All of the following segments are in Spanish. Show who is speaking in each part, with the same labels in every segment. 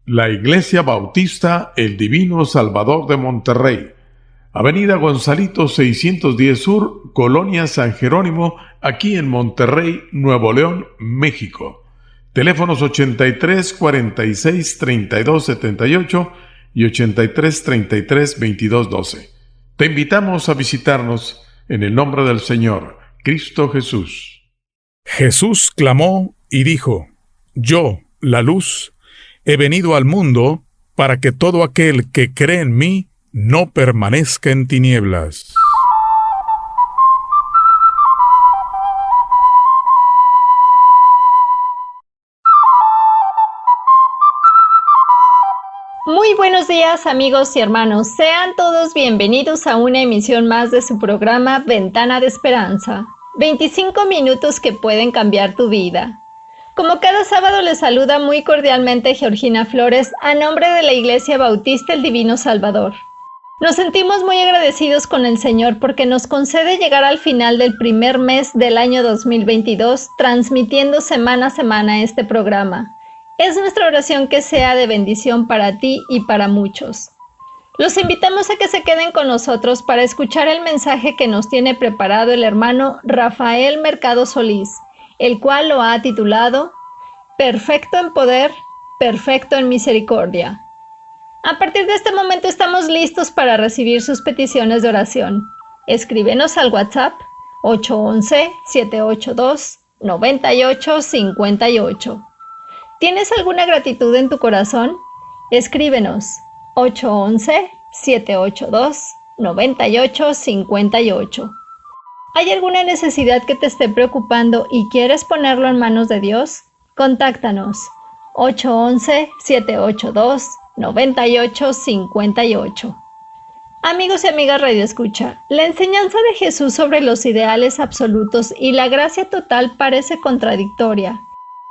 Speaker 1: La Iglesia Bautista El Divino Salvador de Monterrey, Avenida Gonzalito 610 Sur, Colonia San Jerónimo, aquí en Monterrey, Nuevo León, México. Teléfonos 83 46 32 78 y 83 33 22 12. Te invitamos a visitarnos en el nombre del Señor, Cristo Jesús.
Speaker 2: Jesús clamó y dijo: Yo, la luz, he venido al mundo para que todo aquel que cree en mí no permanezca en tinieblas.
Speaker 3: Muy buenos días, amigos y hermanos. Sean todos bienvenidos a una emisión más de su programa Ventana de Esperanza. 25 minutos que pueden cambiar tu vida. Como cada sábado les saluda muy cordialmente Georgina Flores a nombre de la Iglesia Bautista El Divino Salvador. Nos sentimos muy agradecidos con el Señor porque nos concede llegar al final del primer mes del año 2022 transmitiendo semana a semana este programa. Es nuestra oración que sea de bendición para ti y para muchos. Los invitamos a que se queden con nosotros para escuchar el mensaje que nos tiene preparado el hermano Rafael Mercado Solís, el cual lo ha titulado Perfecto en poder, perfecto en misericordia. A partir de este momento estamos listos para recibir sus peticiones de oración. Escríbenos al WhatsApp 811-782-9858. ¿Tienes alguna gratitud en tu corazón? Escríbenos 811-782-9858. ¿Hay alguna necesidad que te esté preocupando y quieres ponerlo en manos de Dios? Contáctanos 811-782-9858. Amigos y amigas Radio Escucha, la enseñanza de Jesús sobre los ideales absolutos y la gracia total parece contradictoria.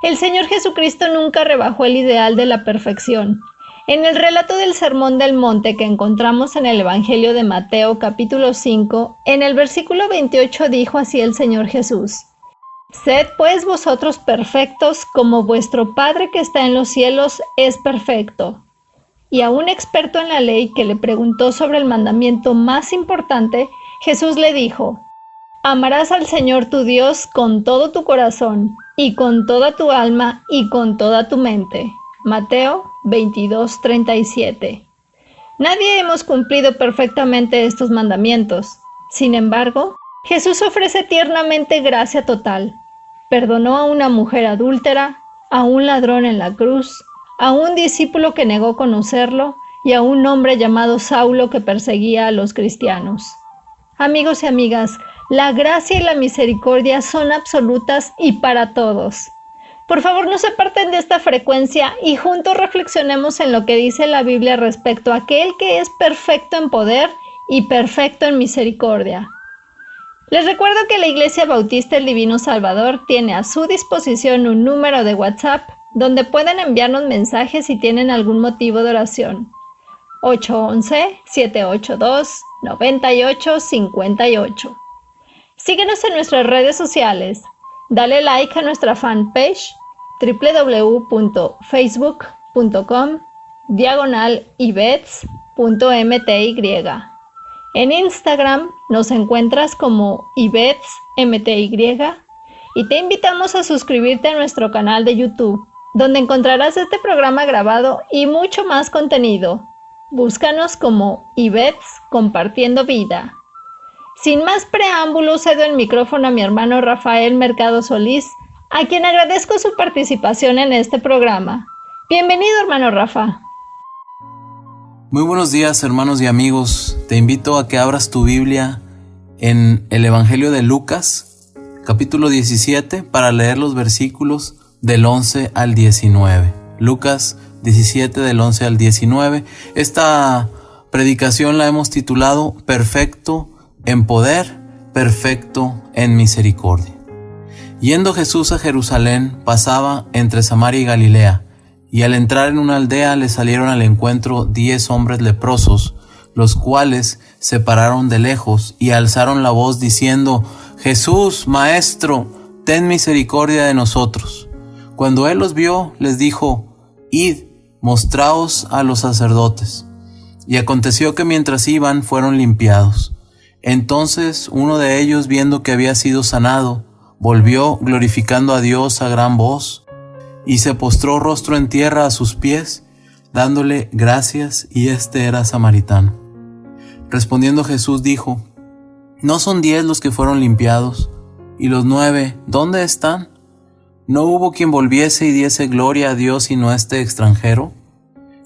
Speaker 3: El Señor Jesucristo nunca rebajó el ideal de la perfección. En el relato del Sermón del Monte que encontramos en el Evangelio de Mateo capítulo 5, en el versículo 28 dijo así el Señor Jesús: Sed pues vosotros perfectos como vuestro Padre que está en los cielos es perfecto. Y a un experto en la ley que le preguntó sobre el mandamiento más importante, Jesús le dijo: Amarás al Señor tu Dios con todo tu corazón, y con toda tu alma, y con toda tu mente. Mateo 22:37. Nadie hemos cumplido perfectamente estos mandamientos. Sin embargo, Jesús ofrece tiernamente gracia total. Perdonó a una mujer adúltera, a un ladrón en la cruz, a un discípulo que negó conocerlo y a un hombre llamado Saulo que perseguía a los cristianos. Amigos y amigas, la gracia y la misericordia son absolutas y para todos. Por favor, no se aparten de esta frecuencia y juntos reflexionemos en lo que dice la Biblia respecto a aquel que es perfecto en poder y perfecto en misericordia. Les recuerdo que la Iglesia Bautista El Divino Salvador tiene a su disposición un número de WhatsApp donde pueden enviarnos mensajes si tienen algún motivo de oración. 811-782-9858. Síguenos en nuestras redes sociales. Dale like a nuestra fanpage www.facebook.com/ibets.mty. En Instagram nos encuentras como ibetsmty y te invitamos a suscribirte a nuestro canal de YouTube, donde encontrarás este programa grabado y mucho más contenido. Búscanos como Ibets Compartiendo Vida. Sin más preámbulos, cedo el micrófono a mi hermano Rafael Mercado Solís, a quien agradezco su participación en este programa. Bienvenido, hermano Rafa.
Speaker 4: Muy buenos días, hermanos y amigos. Te invito a que abras tu Biblia en el Evangelio de Lucas, capítulo 17, para leer los versículos del 11 al 19. Lucas 17, del 11 al 19. Esta predicación la hemos titulado Perfecto en poder, perfecto en misericordia. Yendo Jesús a Jerusalén, pasaba entre Samaria y Galilea, y al entrar en una aldea le salieron al encuentro 10 hombres leprosos, los cuales se pararon de lejos y alzaron la voz diciendo: Jesús, Maestro, ten misericordia de nosotros. Cuando él los vio, les dijo: Id mostraos a los sacerdotes. Y aconteció que mientras iban fueron limpiados. Entonces uno de ellos, viendo que había sido sanado, volvió glorificando a Dios a gran voz, y se postró rostro en tierra a sus pies, dándole gracias, y este era samaritano. Respondiendo Jesús dijo: ¿No son 10 los que fueron limpiados? ¿Y los 9, dónde están? ¿No hubo quien volviese y diese gloria a Dios sino este extranjero?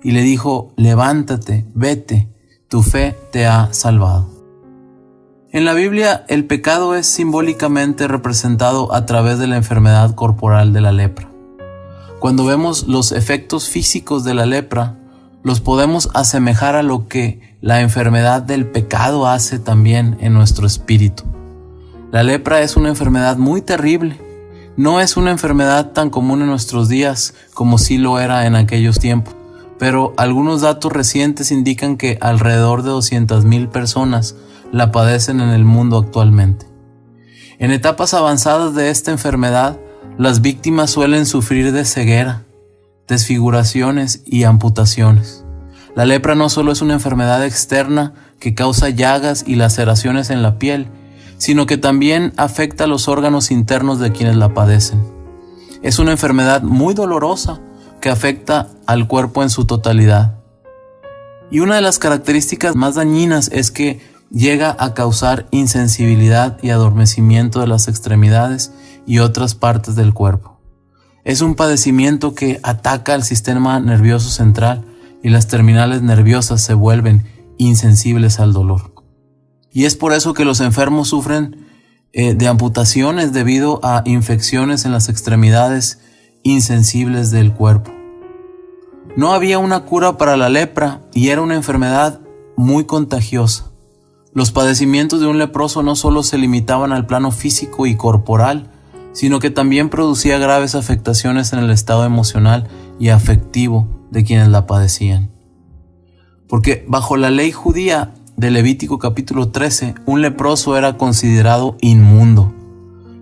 Speaker 4: Y le dijo: levántate, vete, tu fe te ha salvado. En la Biblia, el pecado es simbólicamente representado a través de la enfermedad corporal de la lepra. Cuando vemos los efectos físicos de la lepra, los podemos asemejar a lo que la enfermedad del pecado hace también en nuestro espíritu. La lepra es una enfermedad muy terrible. No es una enfermedad tan común en nuestros días como sí lo era en aquellos tiempos, pero algunos datos recientes indican que alrededor de 200,000 personas la padecen en el mundo actualmente. En etapas avanzadas de esta enfermedad, las víctimas suelen sufrir de ceguera, desfiguraciones y amputaciones. La lepra no solo es una enfermedad externa que causa llagas y laceraciones en la piel, sino que también afecta a los órganos internos de quienes la padecen. Es una enfermedad muy dolorosa que afecta al cuerpo en su totalidad. Y una de las características más dañinas es que llega a causar insensibilidad y adormecimiento de las extremidades y otras partes del cuerpo. Es un padecimiento que ataca al sistema nervioso central y las terminales nerviosas se vuelven insensibles al dolor. Y es por eso que los enfermos sufren de amputaciones debido a infecciones en las extremidades insensibles del cuerpo. No había una cura para la lepra y era una enfermedad muy contagiosa. Los padecimientos de un leproso no solo se limitaban al plano físico y corporal, sino que también producía graves afectaciones en el estado emocional y afectivo de quienes la padecían. Porque bajo la ley judía de Levítico capítulo 13, un leproso era considerado inmundo.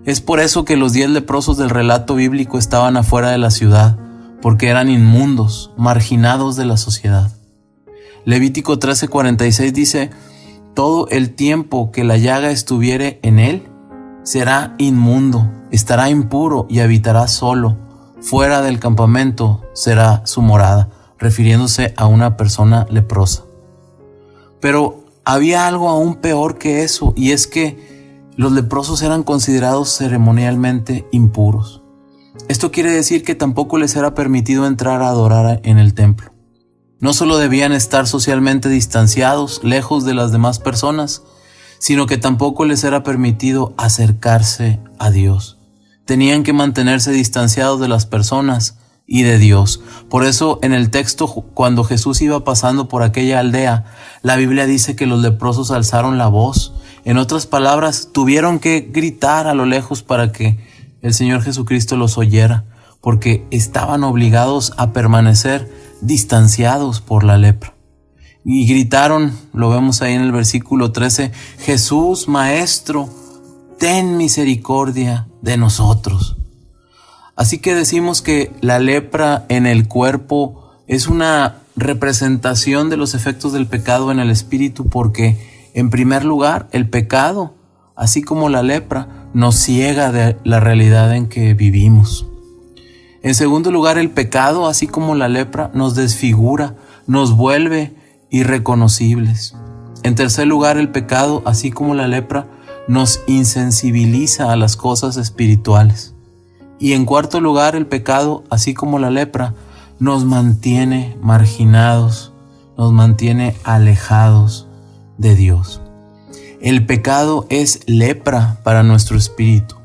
Speaker 4: Es por eso que los 10 leprosos del relato bíblico estaban afuera de la ciudad, porque eran inmundos, marginados de la sociedad. Levítico 13:46 dice: todo el tiempo que la llaga estuviere en él, será inmundo, estará impuro y habitará solo. Fuera del campamento será su morada, refiriéndose a una persona leprosa. Pero había algo aún peor que eso, y es que los leprosos eran considerados ceremonialmente impuros. Esto quiere decir que tampoco les era permitido entrar a adorar en el templo. No solo debían estar socialmente distanciados, lejos de las demás personas, sino que tampoco les era permitido acercarse a Dios. Tenían que mantenerse distanciados de las personas y de Dios. Por eso en el texto, cuando Jesús iba pasando por aquella aldea, la Biblia dice que los leprosos alzaron la voz. En otras palabras, tuvieron que gritar a lo lejos para que el Señor Jesucristo los oyera, porque estaban obligados a permanecer distanciados por la lepra. Y gritaron, lo vemos ahí en el versículo 13, Jesús, Maestro, ten misericordia de nosotros. Así que decimos que la lepra en el cuerpo es una representación de los efectos del pecado en el espíritu, porque en primer lugar el pecado, así como la lepra, nos ciega de la realidad en que vivimos. En segundo lugar, el pecado, así como la lepra, nos desfigura, nos vuelve irreconocibles. En tercer lugar, el pecado, así como la lepra, nos insensibiliza a las cosas espirituales. Y en cuarto lugar, el pecado, así como la lepra, nos mantiene marginados, nos mantiene alejados de Dios. El pecado es lepra para nuestro espíritu.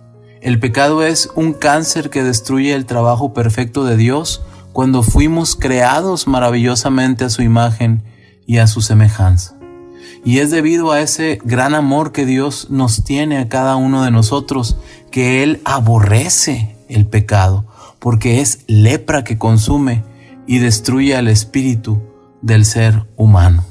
Speaker 4: El pecado es un cáncer que destruye el trabajo perfecto de Dios cuando fuimos creados maravillosamente a su imagen y a su semejanza. Y es debido a ese gran amor que Dios nos tiene a cada uno de nosotros que Él aborrece el pecado, porque es lepra que consume y destruye al espíritu del ser humano.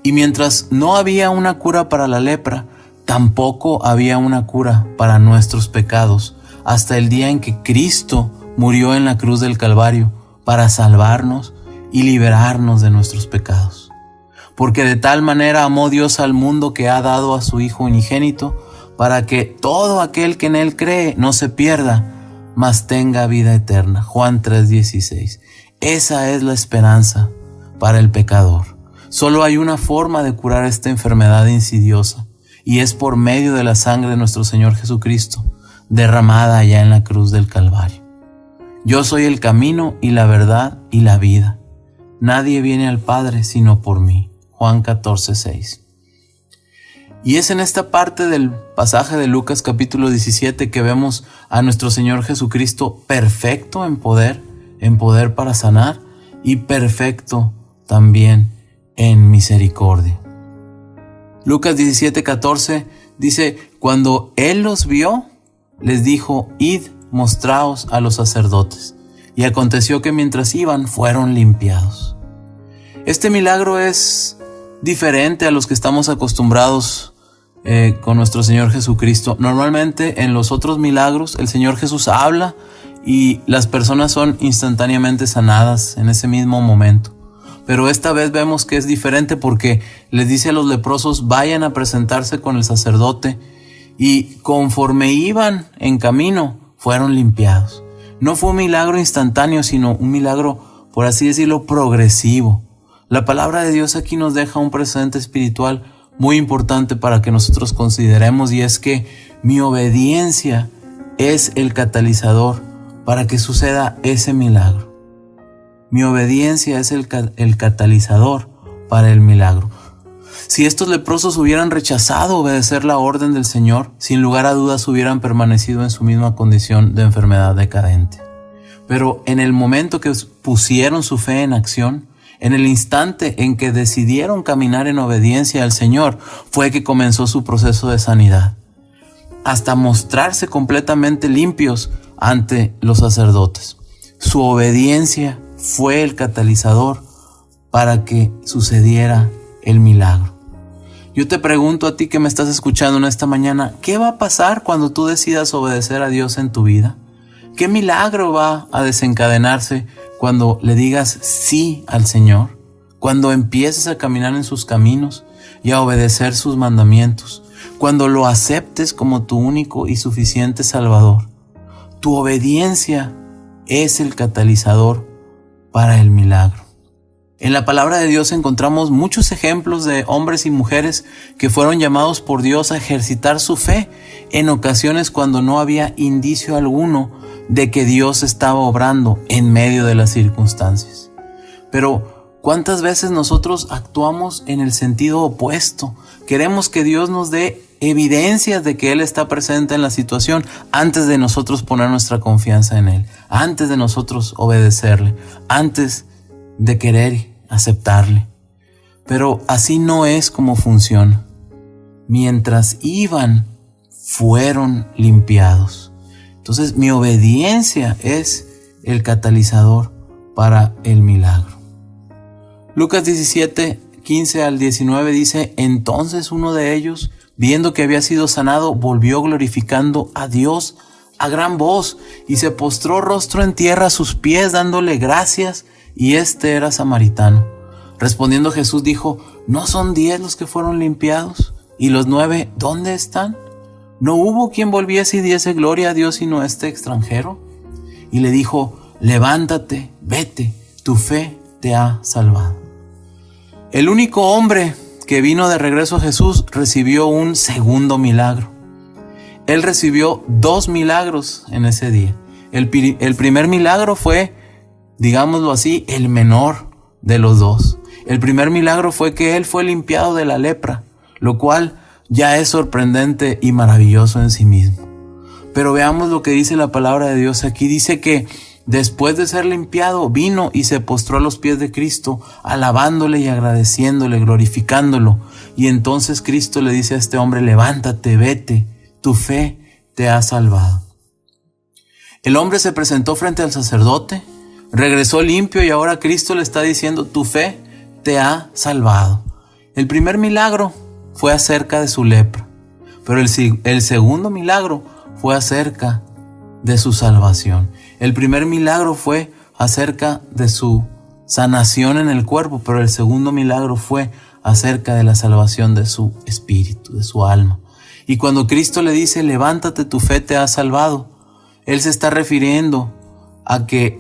Speaker 4: Y mientras no había una cura para la lepra, tampoco había una cura para nuestros pecados, hasta el día en que Cristo murió en la cruz del Calvario para salvarnos y liberarnos de nuestros pecados. Porque de tal manera amó Dios al mundo que ha dado a su Hijo unigénito, para que todo aquel que en Él cree no se pierda, mas tenga vida eterna. Juan 3:16. Esa es la esperanza para el pecador. Solo hay una forma de curar esta enfermedad insidiosa, y es por medio de la sangre de nuestro Señor Jesucristo, derramada allá en la cruz del Calvario. Yo soy el camino y la verdad y la vida. Nadie viene al Padre sino por mí. Juan 14:6. Y es en esta parte del pasaje de Lucas capítulo 17 que vemos a nuestro Señor Jesucristo perfecto en poder para sanar, y perfecto también en misericordia. Lucas 17:14 dice: cuando Él los vio, les dijo: id, mostraos a los sacerdotes. Y aconteció que mientras iban, fueron limpiados. Este milagro es diferente a los que estamos acostumbrados con nuestro Señor Jesucristo. Normalmente en los otros milagros el Señor Jesús habla y las personas son instantáneamente sanadas en ese mismo momento. Pero esta vez vemos que es diferente porque les dice a los leprosos: vayan a presentarse con el sacerdote, y conforme iban en camino fueron limpiados. No fue un milagro instantáneo, sino un milagro, por así decirlo, progresivo. La palabra de Dios aquí nos deja un precedente espiritual muy importante para que nosotros consideremos, y es que mi obediencia es el catalizador para que suceda ese milagro. Mi obediencia es el catalizador para el milagro. Si estos leprosos hubieran rechazado obedecer la orden del Señor, sin lugar a dudas hubieran permanecido en su misma condición de enfermedad decadente. Pero en el momento que pusieron su fe en acción, en el instante en que decidieron caminar en obediencia al Señor, fue que comenzó su proceso de sanidad, hasta mostrarse completamente limpios ante los sacerdotes. Su obediencia fue el catalizador para que sucediera el milagro. Yo te pregunto a ti que me estás escuchando en esta mañana, ¿qué va a pasar cuando tú decidas obedecer a Dios en tu vida? ¿Qué milagro va a desencadenarse cuando le digas sí al Señor? Cuando empieces a caminar en sus caminos y a obedecer sus mandamientos. Cuando lo aceptes como tu único y suficiente Salvador. Tu obediencia es el catalizador para el milagro. En la palabra de Dios encontramos muchos ejemplos de hombres y mujeres que fueron llamados por Dios a ejercitar su fe en ocasiones cuando no había indicio alguno de que Dios estaba obrando en medio de las circunstancias. Pero ¿cuántas veces nosotros actuamos en el sentido opuesto? Queremos que Dios nos dé evidencias de que Él está presente en la situación antes de nosotros poner nuestra confianza en Él, antes de nosotros obedecerle, antes de querer aceptarle. Pero así no es como funciona. Mientras iban, fueron limpiados. Entonces mi obediencia es el catalizador para el milagro. Lucas 17, 15 al 19 dice: entonces uno de ellos, viendo que había sido sanado, volvió glorificando a Dios a gran voz y se postró rostro en tierra a sus pies dándole gracias, y este era samaritano. Respondiendo Jesús dijo: ¿no son 10 los que fueron limpiados? ¿Y los 9 dónde están? ¿No hubo quien volviese y diese gloria a Dios sino este extranjero? Y le dijo: levántate, vete, tu fe te ha salvado. El único hombre que vino de regreso a Jesús recibió un segundo milagro. Él recibió 2 milagros en ese día. El primer milagro fue, digámoslo así, el menor de los 2. El primer milagro fue que él fue limpiado de la lepra, lo cual ya es sorprendente y maravilloso en sí mismo. Pero veamos lo que dice la palabra de Dios aquí. Dice que después de ser limpiado, vino y se postró a los pies de Cristo, alabándole y agradeciéndole, glorificándolo. Y entonces Cristo le dice a este hombre: levántate, vete, tu fe te ha salvado. El hombre se presentó frente al sacerdote, regresó limpio, y ahora Cristo le está diciendo: tu fe te ha salvado. El primer milagro fue acerca de su lepra, pero el segundo milagro fue acerca de su salvación. El primer milagro fue acerca de su sanación en el cuerpo, pero el segundo milagro fue acerca de la salvación de su espíritu, de su alma. Y cuando Cristo le dice, levántate, tu fe te ha salvado, Él se está refiriendo a que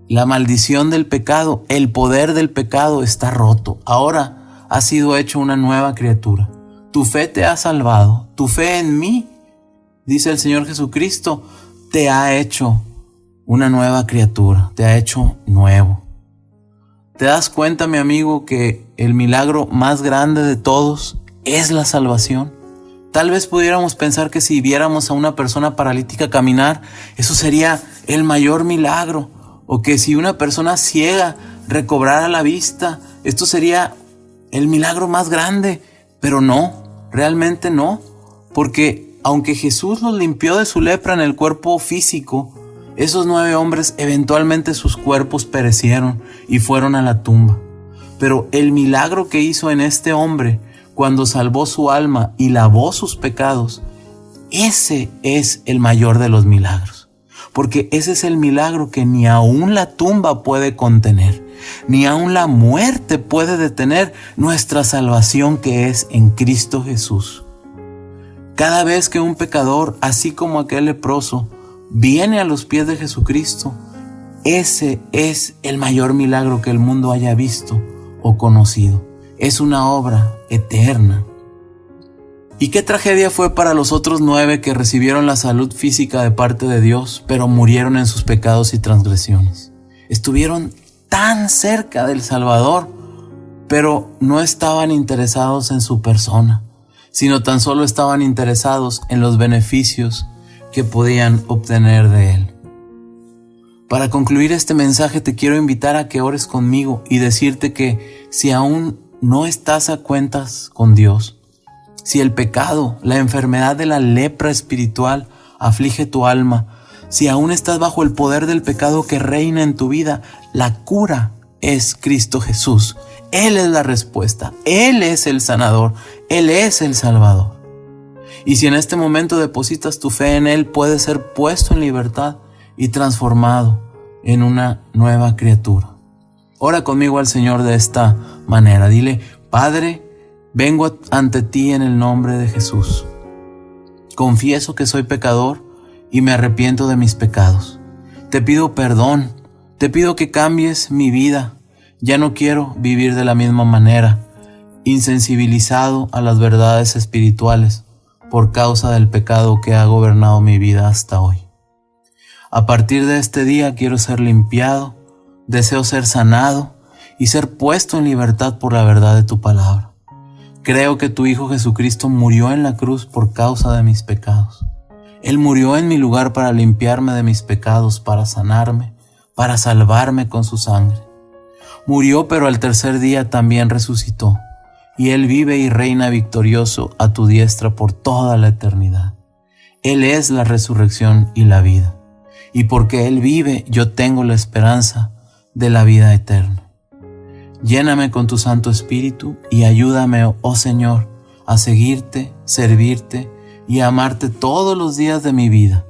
Speaker 4: la maldición del pecado, el poder del pecado está roto. Ahora has sido hecho una nueva criatura. Tu fe te ha salvado. Tu fe en mí, dice el Señor Jesucristo, te ha hecho una nueva criatura, te ha hecho nuevo. ¿Te das cuenta, mi amigo, que el milagro más grande de todos es la salvación? Tal vez pudiéramos pensar que si viéramos a una persona paralítica caminar, eso sería el mayor milagro. O que si una persona ciega recobrara la vista, esto sería el milagro más grande. Pero no, realmente no. Porque aunque Jesús los limpió de su lepra en el cuerpo físico, esos 9 hombres eventualmente sus cuerpos perecieron y fueron a la tumba. Pero el milagro que hizo en este hombre, cuando salvó su alma y lavó sus pecados, ese es el mayor de los milagros. Porque ese es el milagro que ni aún la tumba puede contener, ni aún la muerte puede detener nuestra salvación que es en Cristo Jesús. Cada vez que un pecador, así como aquel leproso, viene a los pies de Jesucristo, ese es el mayor milagro que el mundo haya visto o conocido. Es una obra eterna. ¿Y qué tragedia fue para los otros 9 que recibieron la salud física de parte de Dios, pero murieron en sus pecados y transgresiones? Estuvieron tan cerca del Salvador, pero no estaban interesados en su persona, sino tan solo estaban interesados en los beneficios que podían obtener de Él. Para concluir este mensaje te quiero invitar a que ores conmigo y decirte que si aún no estás a cuentas con Dios, si el pecado, la enfermedad de la lepra espiritual aflige tu alma, si aún estás bajo el poder del pecado que reina en tu vida, la cura es Cristo Jesús. Él es la respuesta, Él es el sanador, Él es el Salvador. Y si en este momento depositas tu fe en Él, puedes ser puesto en libertad y transformado en una nueva criatura. Ora conmigo al Señor de esta manera. Dile: Padre, vengo ante ti en el nombre de Jesús. Confieso que soy pecador y me arrepiento de mis pecados. Te pido perdón, te pido que cambies mi vida. Ya no quiero vivir de la misma manera, insensibilizado a las verdades espirituales por causa del pecado que ha gobernado mi vida hasta hoy. A partir de este día quiero ser limpiado, deseo ser sanado y ser puesto en libertad por la verdad de tu palabra. Creo que tu Hijo Jesucristo murió en la cruz por causa de mis pecados. Él murió en mi lugar para limpiarme de mis pecados, para sanarme, para salvarme con su sangre. Murió, pero al tercer día también resucitó, y Él vive y reina victorioso a tu diestra por toda la eternidad. Él es la resurrección y la vida, y porque Él vive, yo tengo la esperanza de la vida eterna. Lléname con tu Santo Espíritu y ayúdame, oh Señor, a seguirte, servirte y a amarte todos los días de mi vida.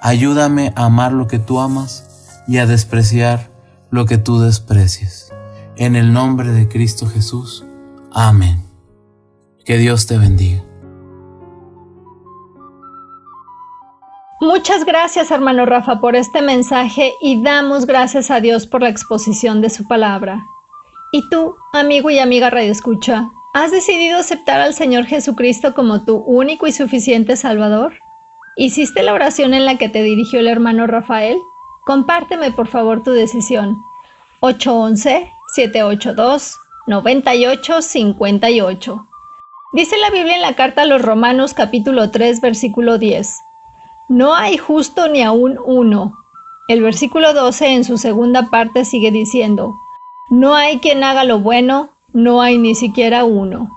Speaker 4: Ayúdame a amar lo que tú amas y a despreciar lo que tú desprecias. En el nombre de Cristo Jesús. Amén. Que Dios te bendiga.
Speaker 3: Muchas gracias, hermano Rafa, por este mensaje y damos gracias a Dios por la exposición de su palabra. ¿Y tú, amigo y amiga radioescucha, has decidido aceptar al Señor Jesucristo como tu único y suficiente Salvador? ¿Hiciste la oración en la que te dirigió el hermano Rafael? Compárteme por favor tu decisión. 811-782-9858. Dice la Biblia en la carta a los Romanos capítulo 3 versículo 10. No hay justo ni aún uno. El versículo 12 en su segunda parte sigue diciendo: no hay quien haga lo bueno, no hay ni siquiera uno.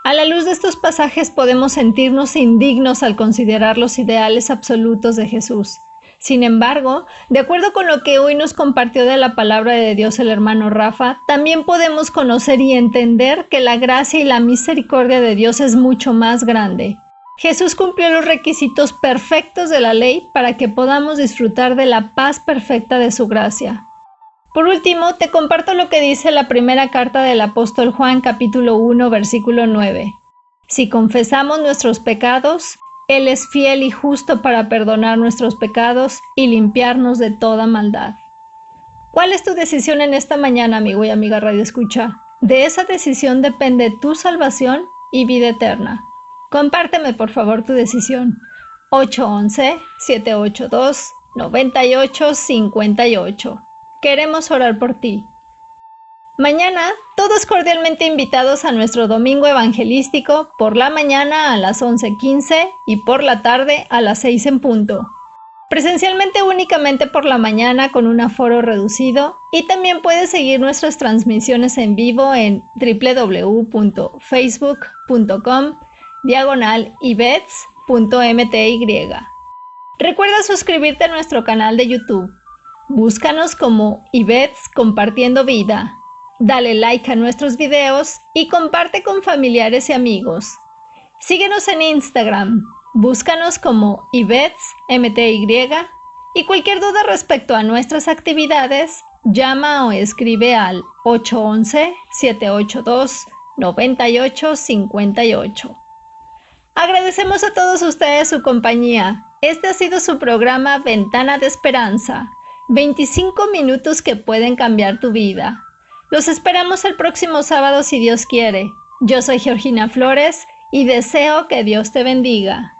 Speaker 3: A la luz de estos pasajes podemos sentirnos indignos al considerar los ideales absolutos de Jesús. Sin embargo, de acuerdo con lo que hoy nos compartió de la palabra de Dios el hermano Rafa, también podemos conocer y entender que la gracia y la misericordia de Dios es mucho más grande. Jesús cumplió los requisitos perfectos de la ley para que podamos disfrutar de la paz perfecta de su gracia. Por último, te comparto lo que dice la primera carta del apóstol Juan, capítulo 1, versículo 9. Si confesamos nuestros pecados, Él es fiel y justo para perdonar nuestros pecados y limpiarnos de toda maldad. ¿Cuál es tu decisión en esta mañana, amigo y amiga Radio Escucha? De esa decisión depende tu salvación y vida eterna. Compárteme, por favor, tu decisión. 811-782-9858. Queremos orar por ti. Mañana, todos cordialmente invitados a nuestro domingo evangelístico por la mañana a las 11:15 y por la tarde a las 6 en punto. Presencialmente únicamente por la mañana con un aforo reducido, y también puedes seguir nuestras transmisiones en vivo en www.facebook.com/ibets.mty. Recuerda suscribirte a nuestro canal de YouTube. Búscanos como Ibets Compartiendo Vida. Dale like a nuestros videos y comparte con familiares y amigos. Síguenos en Instagram. Búscanos como IbetsMTY, y cualquier duda respecto a nuestras actividades, llama o escribe al 811-782-9858. Agradecemos a todos ustedes su compañía. Este ha sido su programa Ventana de Esperanza. 25 minutos que pueden cambiar tu vida. Los esperamos el próximo sábado si Dios quiere. Yo soy Georgina Flores y deseo que Dios te bendiga.